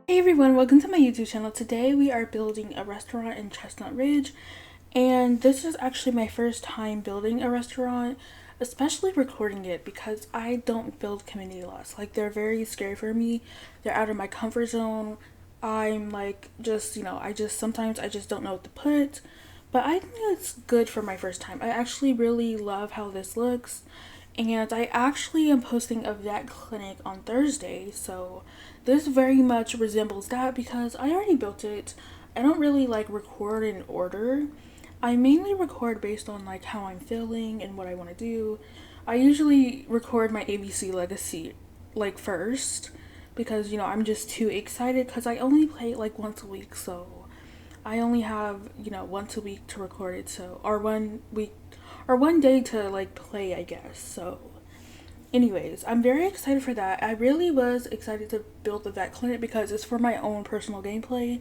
Hey everyone, welcome to my YouTube channel. Today we are building a restaurant in Chestnut Ridge, and this is actually my first time building a restaurant, especially recording it because I don't build community lots. Like, they're very scary for me. They're out of my comfort zone. I'm like, sometimes I just don't know what to put, but I think it's good for my first time. I actually really love how this looks. And I actually am posting a vet clinic on Thursday, so this very much resembles that because I already built it. I don't really like record in order. I mainly record based on like how I'm feeling and what I want to do. I usually record my ABC Legacy like first because I'm just too excited because I only play it like once a week, so I only have, once a week to record it, so or 1 week or 1 day to like play, I guess. So anyways, I'm very excited for that. I really was excited to build the vet clinic because it's for my own personal gameplay.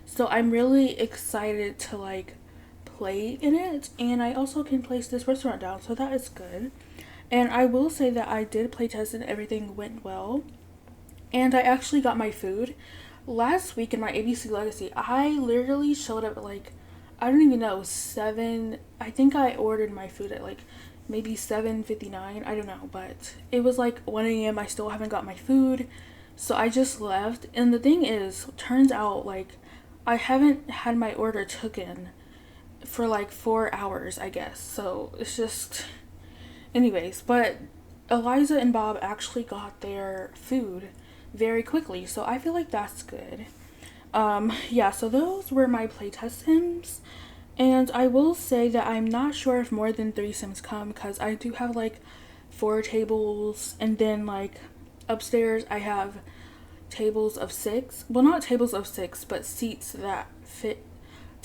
So I'm really excited to like play in it, and I also can place this restaurant down, so that is good. And I will say that I did play test and everything went well. And I actually got my food. Last week in my ABC Legacy, I literally showed up at like, I don't even know, 7. I think I ordered my food at like maybe 7:59. I don't know, but it was like 1 a.m. I still haven't got my food. So I just left. And the thing is, turns out like I haven't had my order taken for like 4 hours, I guess. So it's just, anyways, but Eliza and Bob actually got their food very quickly, so I feel like that's good. Yeah, so those were my playtest sims, and I will say that I'm not sure if more than 3 sims come because I do have like 4 tables, and then like upstairs I have tables of 6. Well, not tables of 6, but seats that fit.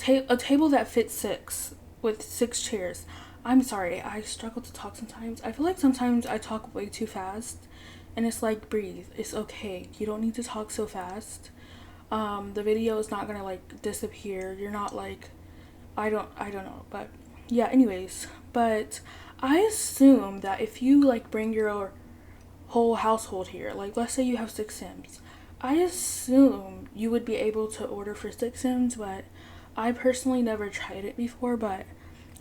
A table that fits 6 with 6 chairs. I'm sorry, I struggle to talk sometimes. I feel like sometimes I talk way too fast, and it's like, breathe. It's okay. You don't need to talk so fast. The video is not gonna like disappear. You're not like, I don't know, but yeah. Anyways, but I assume that if you like bring your whole household here, like let's say you have 6 sims, I assume you would be able to order for 6 sims, but I personally never tried it before, but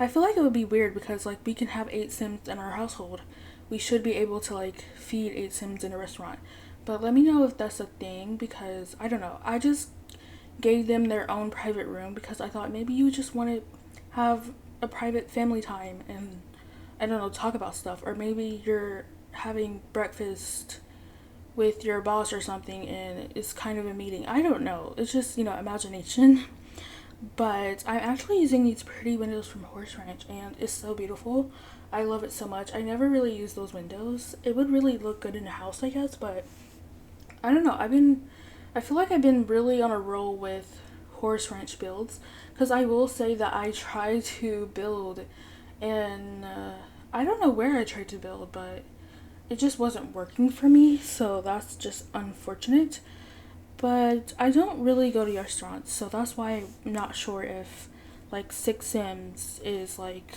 I feel like it would be weird because like we can have 8 sims in our household. We should be able to like feed 8 sims in a restaurant. But let me know if that's a thing because I don't know. I just gave them their own private room because I thought maybe you just want to have a private family time and I don't know, talk about stuff, or maybe you're having breakfast with your boss or something and it's kind of a meeting. I don't know. It's just, imagination. But I'm actually using these pretty windows from Horse Ranch, and it's so beautiful. I love it so much. I never really use those windows. It would really look good in a house, I guess, but I don't know. I feel like I've been really on a roll with Horse Ranch builds, because I will say that I tried to build, and I don't know where I tried to build, but it just wasn't working for me, so that's just unfortunate. But I don't really go to restaurants, so that's why I'm not sure if like 6 sims is like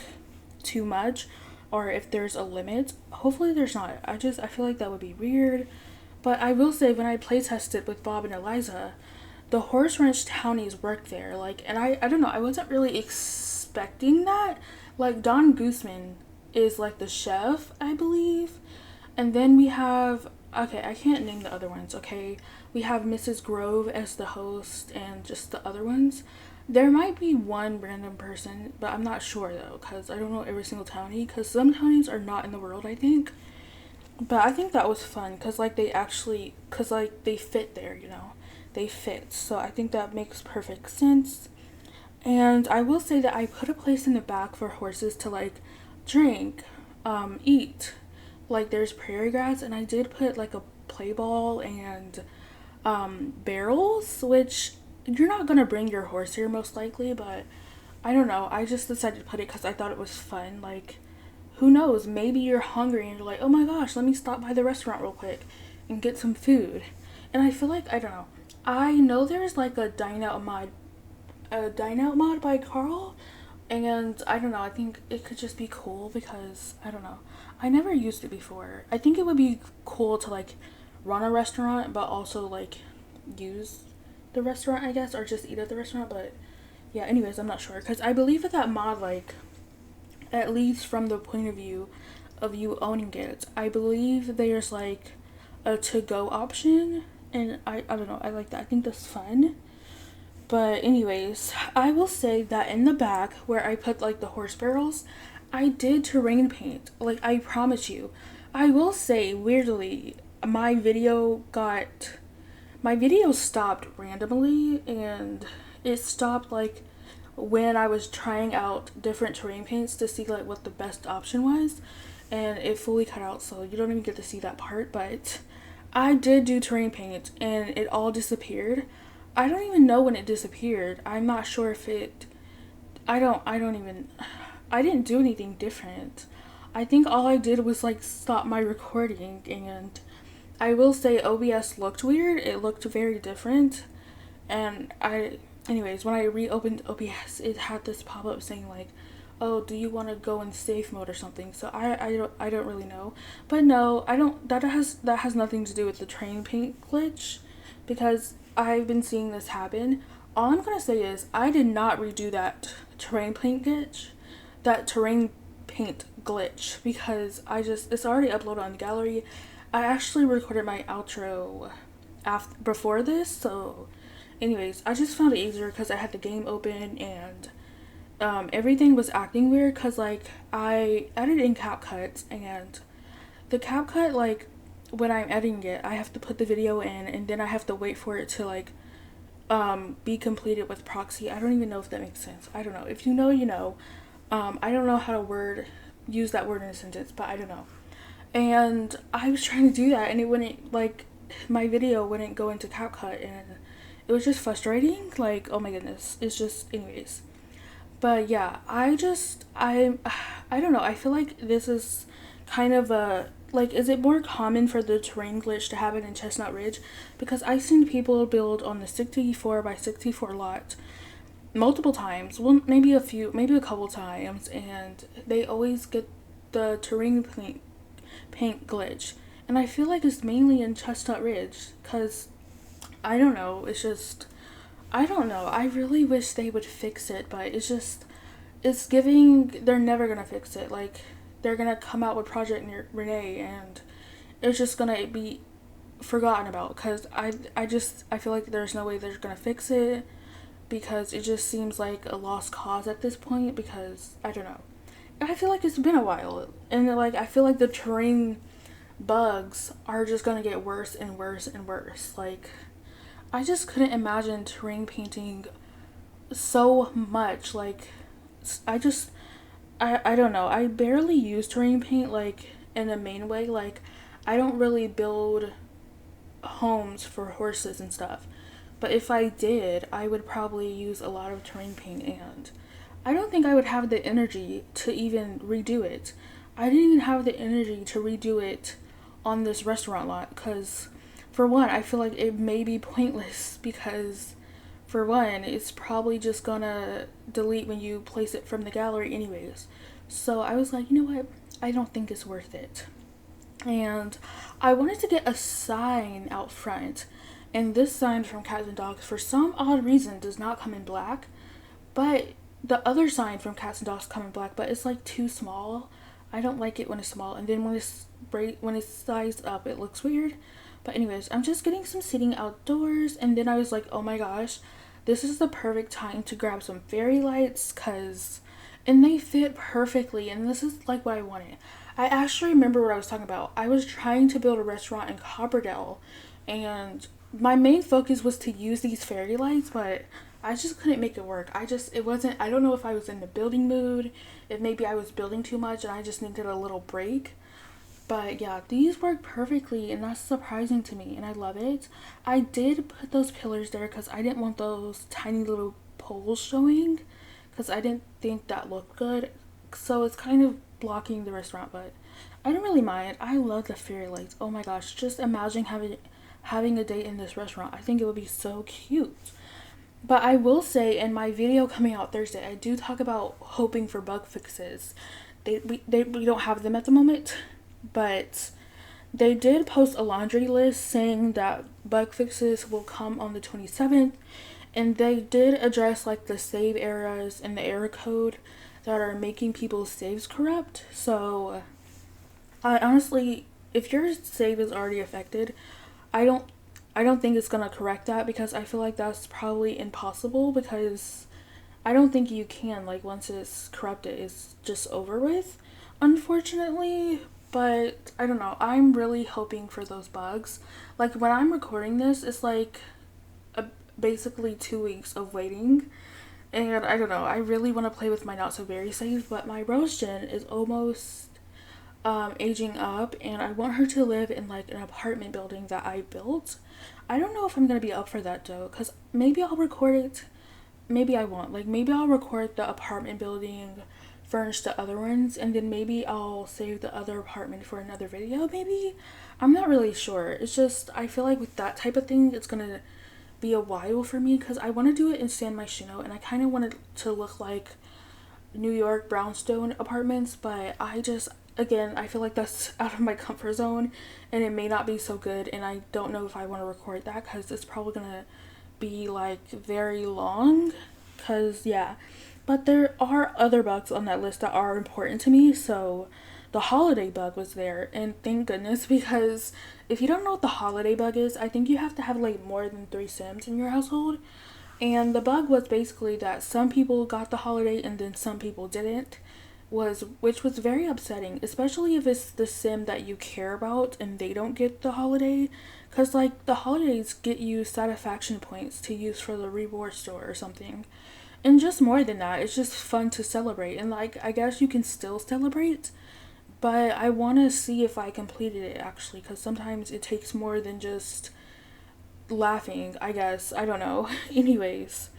too much or if there's a limit. Hopefully there's not. I feel like that would be weird. But I will say when I play tested with Bob and Eliza, the Horse Ranch townies work there. Like, and I don't know, I wasn't really expecting that. Like, Don Guzman is like the chef, I believe. And then we have, okay, I can't name the other ones, okay? We have Mrs. Grove as the host and just the other ones. There might be one random person, but I'm not sure though, because I don't know every single townie, because some townies are not in the world, I think. But I think that was fun, because like because like they fit there, They fit, so I think that makes perfect sense. And I will say that I put a place in the back for horses to like drink, eat. Like there's prairie grass, and I did put like a play ball and barrels, which you're not gonna bring your horse here most likely, but I don't know. I just decided to put it because I thought it was fun. Like, who knows? Maybe you're hungry and you're like, oh my gosh, let me stop by the restaurant real quick and get some food. And I feel like, I don't know. I know there's like a dine out mod by Carl, and I don't know, I think it could just be cool because I don't know. I never used it before. I think it would be cool to like run a restaurant but also like use the restaurant, I guess, or just eat at the restaurant. But yeah, anyways, I'm not sure because I believe that mod, like, at least from the point of view of you owning it, I believe there's like a to-go option, and I don't know, I like that. I think that's fun. But anyways, I will say that in the back where I put like the horse barrels, I did terrain paint. Like, I promise you. I will say, weirdly, my video stopped randomly, and it stopped like when I was trying out different terrain paints to see like what the best option was, and it fully cut out, so you don't even get to see that part. But I did do terrain paint and it all disappeared. I don't even know when it disappeared. I'm not sure if it I didn't do anything different. I think all I did was like stop my recording, and I will say OBS looked weird. It looked very different. And anyways, when I reopened OBS, it had this pop up saying like, "Oh, do you want to go in safe mode or something?" So I don't really know. But no, I don't. That has nothing to do with the terrain paint glitch, because I've been seeing this happen. All I'm gonna say is I did not redo that terrain paint glitch, because it's already uploaded on the gallery. I actually recorded my outro before this, so anyways, I just found it easier because I had the game open, and everything was acting weird because like I edited in CapCut, and the CapCut, like, when I'm editing it, I have to put the video in, and then I have to wait for it to like be completed with proxy. I don't even know if that makes sense. I don't know. If you know, you know. I don't know how to use that word in a sentence, but I don't know. And I was trying to do that, and it wouldn't, like, my video wouldn't go into CapCut, and it was just frustrating. Like, oh my goodness. It's just, anyways. But yeah, I don't know. I feel like this is kind of a, like, is it more common for the terrain glitch to happen in Chestnut Ridge? Because I've seen people build on the 64 by 64 lot multiple times. Well, maybe a couple times, and they always get the terrain paint glitch. And I feel like it's mainly in Chestnut Ridge, because I don't know, it's just, I don't know. I really wish they would fix it, but it's giving, they're never gonna fix it. Like, they're gonna come out with Project Renee, and it's just gonna be forgotten about, because I feel like there's no way they're gonna fix it, because it just seems like a lost cause at this point, because I don't know. I feel like it's been a while, and like I feel like the terrain bugs are just gonna get worse and worse and worse. Like, I just couldn't imagine terrain painting so much. Like, I don't know. I barely use terrain paint, like, in a main way. Like, I don't really build homes for horses and stuff. But if I did, I would probably use a lot of terrain paint, and I don't think I would have the energy to even redo it. I didn't even have the energy to redo it on this restaurant lot, because for one, I feel like it may be pointless, because for one, it's probably just gonna delete when you place it from the gallery anyways. So I was like, you know what? I don't think it's worth it. And I wanted to get a sign out front. And this sign from Cats and Dogs, for some odd reason, does not come in black. But the other sign from Cats and Dogs come in black, but it's like too small. I don't like it when it's small. And then when it's sized up, it looks weird. But anyways, I'm just getting some seating outdoors. And then I was like, oh my gosh, this is the perfect time to grab some fairy lights, and they fit perfectly, and this is like what I wanted. I actually remember what I was talking about. I was trying to build a restaurant in Copperdale, and my main focus was to use these fairy lights, but I just couldn't make it work. It wasn't, I don't know if I was in the building mood, if maybe I was building too much and I just needed a little break. But yeah, these work perfectly, and that's surprising to me, and I love it. I did put those pillars there because I didn't want those tiny little poles showing, because I didn't think that looked good. So it's kind of blocking the restaurant, but I don't really mind. I love the fairy lights. Oh my gosh, just imagine having a date in this restaurant. I think it would be so cute. But I will say, in my video coming out Thursday, I do talk about hoping for bug fixes. We don't have them at the moment, but they did post a laundry list saying that bug fixes will come on the 27th, and they did address like the save errors and the error code that are making people's saves corrupt. So I honestly, if your save is already affected, I don't I don't think it's gonna correct that, because I feel like that's probably impossible, because I don't think you can, like, once it's corrupted, it's just over with, unfortunately. But I don't know. I'm really hoping for those bugs. Like, when I'm recording this, it's like a, basically 2 weeks of waiting. And I don't know. I really want to play with my not so very save, but my Rose Gen is almost aging up, and I want her to live in like an apartment building that I built. I don't know if I'm gonna be up for that though, because maybe I'll record it, maybe I won't. Like, maybe I'll record the apartment building, furnish the other ones, and then maybe I'll save the other apartment for another video, maybe. I'm not really sure. It's just, I feel like with that type of thing, it's gonna be a while for me, because I want to do it in San Myshuno, and I kind of want it to look like New York brownstone apartments, but I just, again, I feel like that's out of my comfort zone, and it may not be so good, and I don't know if I want to record that, because it's probably gonna be like very long, because yeah. But there are other bugs on that list that are important to me, so the holiday bug was there, and thank goodness, because if you don't know what the holiday bug is, I think you have to have like more than 3 Sims in your household. And the bug was basically that some people got the holiday and then some people didn't, which was very upsetting, especially if it's the sim that you care about and they don't get the holiday, cuz like the holidays get you satisfaction points to use for the reward store or something. And just more than that, it's just fun to celebrate, and like I guess you can still celebrate, but I want to see if I completed it actually, cuz sometimes it takes more than just laughing, I guess. I don't know. Anyways,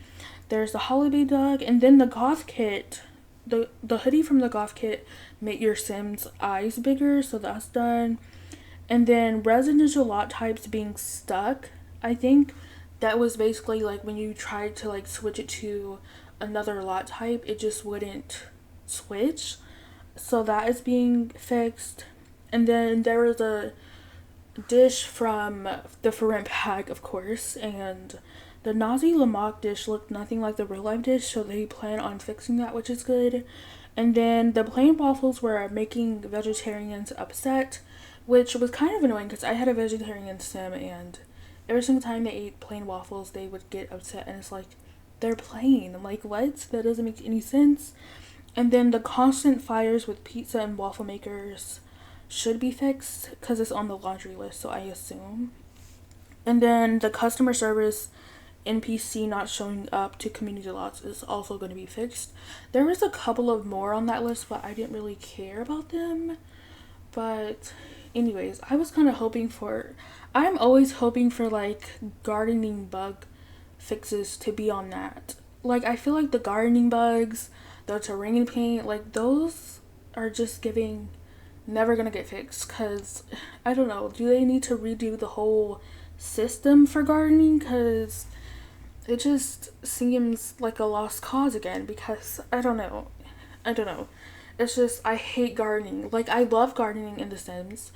there's the holiday dog, and then the goth kit. The hoodie from the goth kit made your Sims eyes bigger, so that's done. And then residential lot types being stuck. I think that was basically like when you tried to like switch it to another lot type, it just wouldn't switch. So that is being fixed. And then there was a dish from the Ferrent pack, of course, and the Nazi Lamok dish looked nothing like the real life dish, so they plan on fixing that, which is good. And then the plain waffles were making vegetarians upset, which was kind of annoying, because I had a vegetarian sim, and every single time they ate plain waffles, they would get upset, and it's like, they're plain. I'm like, what? That doesn't make any sense. And then the constant fires with pizza and waffle makers should be fixed, because it's on the laundry list, so I assume. And then the customer service NPC not showing up to community lots is also going to be fixed. There was a couple of more on that list, but I didn't really care about them. But anyways, I was kind of hoping for, I'm always hoping for like gardening bug fixes to be on that. Like, I feel like the gardening bugs, the terrain paint, like those are just giving never gonna get fixed, because I don't know, do they need to redo the whole system for gardening, because it just seems like a lost cause again, because I don't know, it's just, I hate gardening. Like, I love gardening in The Sims,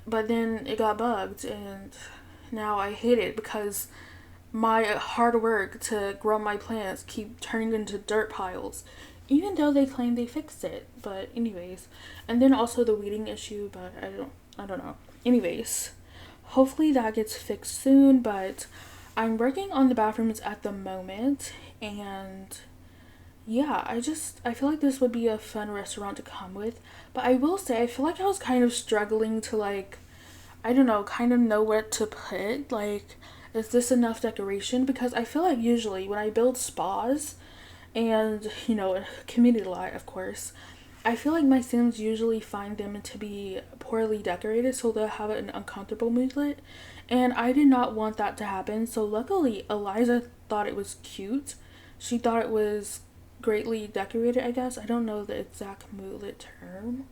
but then it got bugged, and now I hate it, because my hard work to grow my plants keep turning into dirt piles, even though they claim they fixed it. But anyways, and then also the weeding issue, but I don't know. Anyways, hopefully that gets fixed soon, but I'm working on the bathrooms at the moment, and yeah, I feel like this would be a fun restaurant to come with. But I will say, I feel like I was kind of struggling to like, I don't know, kind of know what to put. Like, is this enough decoration? Because I feel like usually when I build spas, and you know, a community lot, of course, I feel like my Sims usually find them to be poorly decorated, so they'll have an uncomfortable moodlet, and I did not want that to happen. So luckily Eliza thought it was cute. She thought it was greatly decorated, I guess. I don't know the exact moodlet term,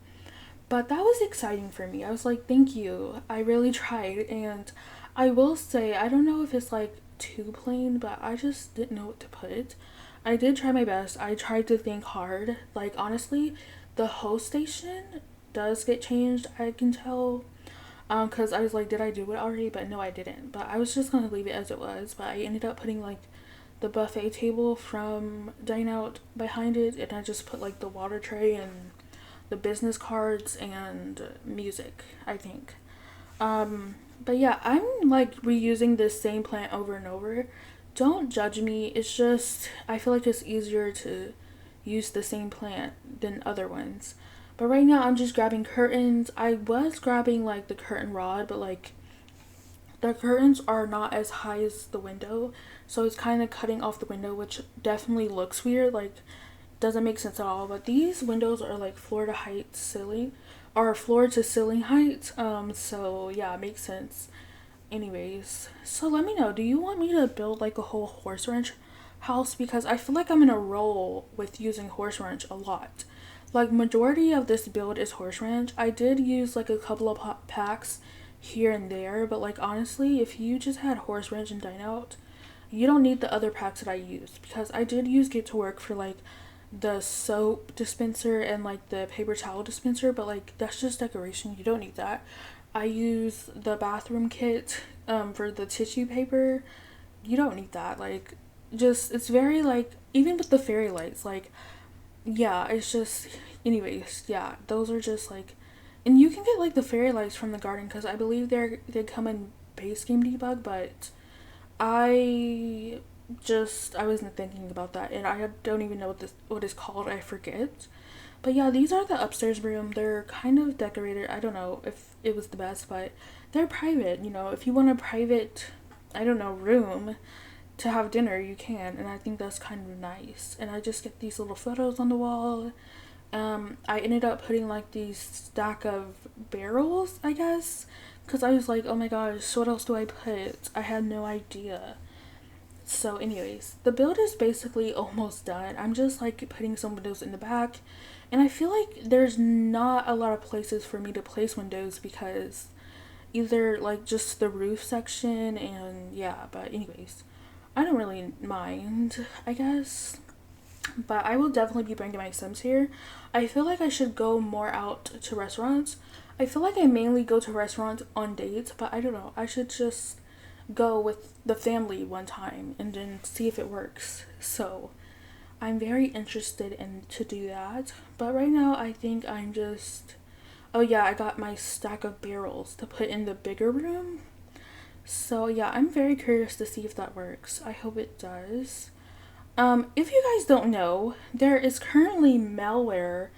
but that was exciting for me. I was like, thank you, I really tried. And I will say, I don't know if it's like too plain, but I just didn't know what to put. I did try my best. I tried to think hard. Like, honestly, the host station does get changed, I can tell. Because I was like, did I do it already? But no, I didn't. But I was just gonna leave it as it was. But I ended up putting like the buffet table from Dine Out behind it, and I just put like the water tray and the business cards and music, I think. But yeah, I'm like reusing this same plant over and over. Don't judge me. It's just I feel like it's easier to use the same plant than other ones. But right now I'm just grabbing curtains. I was grabbing like the curtain rod, but like the curtains are not as high as the window, so it's kind of cutting off the window, which definitely looks weird. Like, doesn't make sense at all. But these windows are like floor to height ceiling, or floor to ceiling height. So yeah, it makes sense. Anyways, so let me know. Do you want me to build like a whole horse ranch house? Because I feel like I'm in a roll with using horse ranch a lot. Like majority of this build is horse ranch. I did use like a couple of packs here and there, but like honestly, if you just had horse ranch and Dine Out, you don't need the other packs that I used, because I did use Get to Work for like the soap dispenser and like the paper towel dispenser, but like that's just decoration. You don't need that. I use the bathroom kit for the tissue paper. You don't need that. Like, just it's very like, even with the fairy lights, like, yeah, it's just, anyways, yeah, those are just like, and you can get like the fairy lights from the garden, because I believe they come in base game debug, but I I wasn't thinking about that, and I don't even know what it's called. I forget. But yeah, these are the upstairs room. They're kind of decorated. I don't know if it was the best, but they're private. You know, if you want a private, I don't know, room to have dinner, you can, and I think that's kind of nice. And I just get these little photos on the wall. I ended up putting like these stack of barrels, I guess, because I was like, oh my gosh, what else do I put? I had no idea. So anyways, the build is basically almost done. I'm just like putting some windows in the back, and I feel like there's not a lot of places for me to place windows, because either like just the roof section, and yeah, but anyways, I don't really mind, I guess. But I will definitely be bringing my Sims here. I feel like I should go more out to restaurants. I feel like I mainly go to restaurants on dates, but I don't know. I should just go with the family one time and then see if it works. So I'm very interested in to do that. But right now I think I'm just, oh yeah, I got my stack of barrels to put in the bigger room. So yeah, I'm very curious to see if that works. I hope it does. If you guys don't know, there is currently malware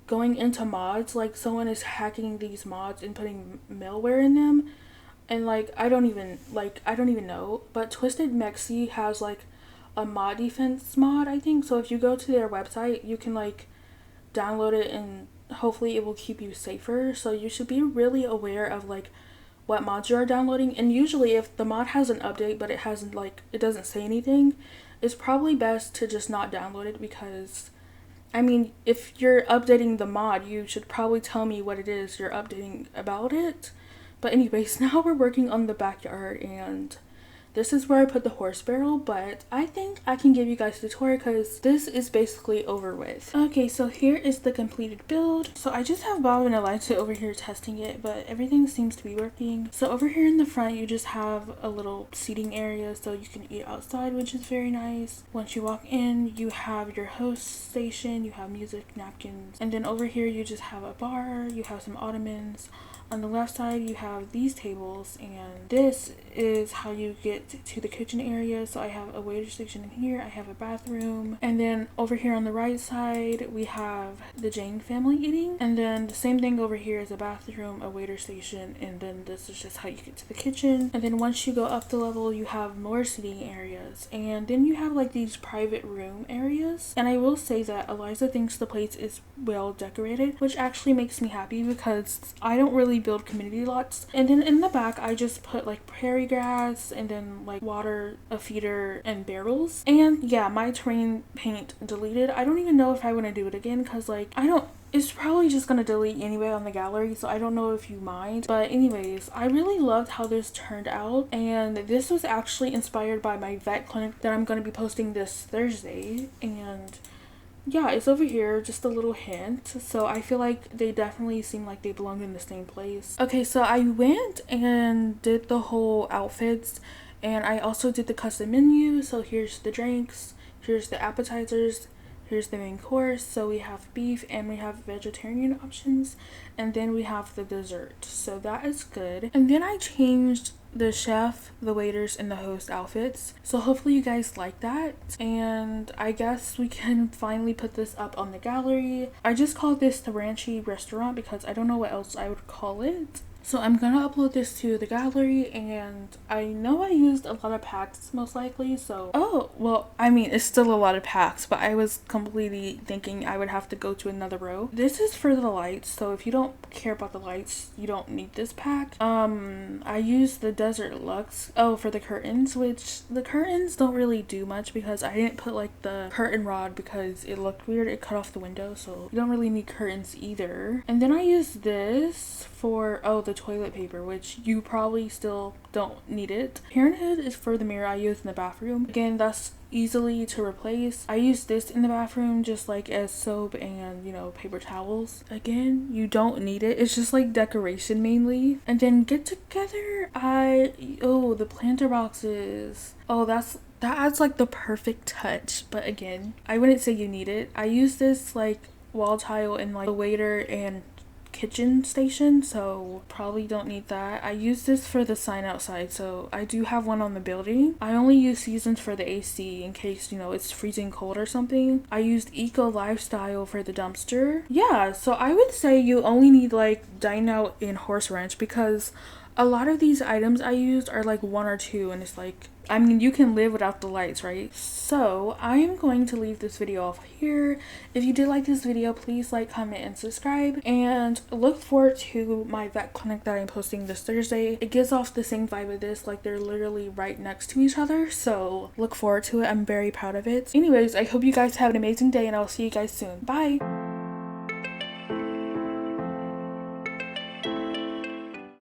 going into mods. Like, someone is hacking these mods and putting malware in them. And like, I don't even know. But Twisted Mexi has like a mod defense mod, I think. So if you go to their website, you can like download it, and hopefully it will keep you safer. So you should be really aware of like what mods you are downloading. And usually if the mod has an update but it hasn't, like, it doesn't say anything, it's probably best to just not download it, because I mean, if you're updating the mod, you should probably tell me what it is you're updating about it. But anyways, now we're working on the backyard, and this is where I put the horse barrel, but I think I can give you guys the tour because this is basically over with. Okay, so here is the completed build. So I just have Bob and Eliza over here testing it, but everything seems to be working. So over here in the front, you just have a little seating area so you can eat outside, which is very nice. Once you walk in, you have your host station, you have music, napkins, and then over here you just have a bar, you have some ottomans. On the left side, you have these tables, and this is how you get to the kitchen area. So I have a waiter station in here, I have a bathroom, and then over here on the right side, we have the Jane family eating, and then the same thing over here is a bathroom, a waiter station, and then this is just how you get to the kitchen. And then once you go up the level, you have more seating areas, and then you have like these private room areas. And I will say that Eliza thinks the place is well decorated, which actually makes me happy because I don't really build community lots. And then in the back, I just put like prairie grass and then like water, a feeder, and barrels. And yeah, my terrain paint deleted. I don't even know if I want to do it again, because like it's probably just gonna delete anyway on the gallery, so I don't know if you mind. But anyways, I really loved how this turned out, and this was actually inspired by my vet clinic that I'm gonna be posting this Thursday. And Yeah, it's over here, just a little hint. So I feel like they definitely seem like they belong in the same place. Okay, so I went and did the whole outfits, and I also did the custom menu. So here's the drinks, here's the appetizers, here's the main course. So we have beef and we have vegetarian options, and then we have the dessert. So that is good. And then I changed the chef, the waiters, and the host outfits. So hopefully you guys like that. And I guess we can finally put this up on the gallery. I just called this the Ranchy restaurant because I don't know what else I would call it. So I'm gonna upload this to the gallery, and I know I used a lot of packs most likely, so oh well, I mean it's still a lot of packs, but I was completely thinking I would have to go to another row. This is for the lights, so if you don't care about the lights, you don't need this pack. I used the Desert Luxe for the curtains, which the curtains don't really do much because I didn't put like the curtain rod because it looked weird. It cut off the window, so you don't really need curtains either. And then I used this for the toilet paper, which you probably still don't need it. Parenthood is for the mirror I used in the bathroom. Again, that's easily to replace. I use this in the bathroom just like as soap and paper towels. Again, you don't need it. It's just like decoration mainly. And then get together, the planter boxes. That adds like the perfect touch, but again, I wouldn't say you need it. I use this like wall tile in like the waiter and kitchen station, so probably don't need that. I use this for the sign outside, so I do have one on the building. I only use seasons for the AC in case it's freezing cold or something. I used Eco Lifestyle for the dumpster. Yeah, so I would say you only need like Dine Out and Horse Ranch because a lot of these items I used are like one or two, and it's like, I mean, you can live without the lights, right? So I am going to leave this video off here. If you did like this video, please like, comment, and subscribe. And look forward to my vet clinic that I'm posting this Thursday. It gives off the same vibe of this, like they're literally right next to each other. So look forward to it. I'm very proud of it. Anyways, I hope you guys have an amazing day, and I'll see you guys soon. Bye!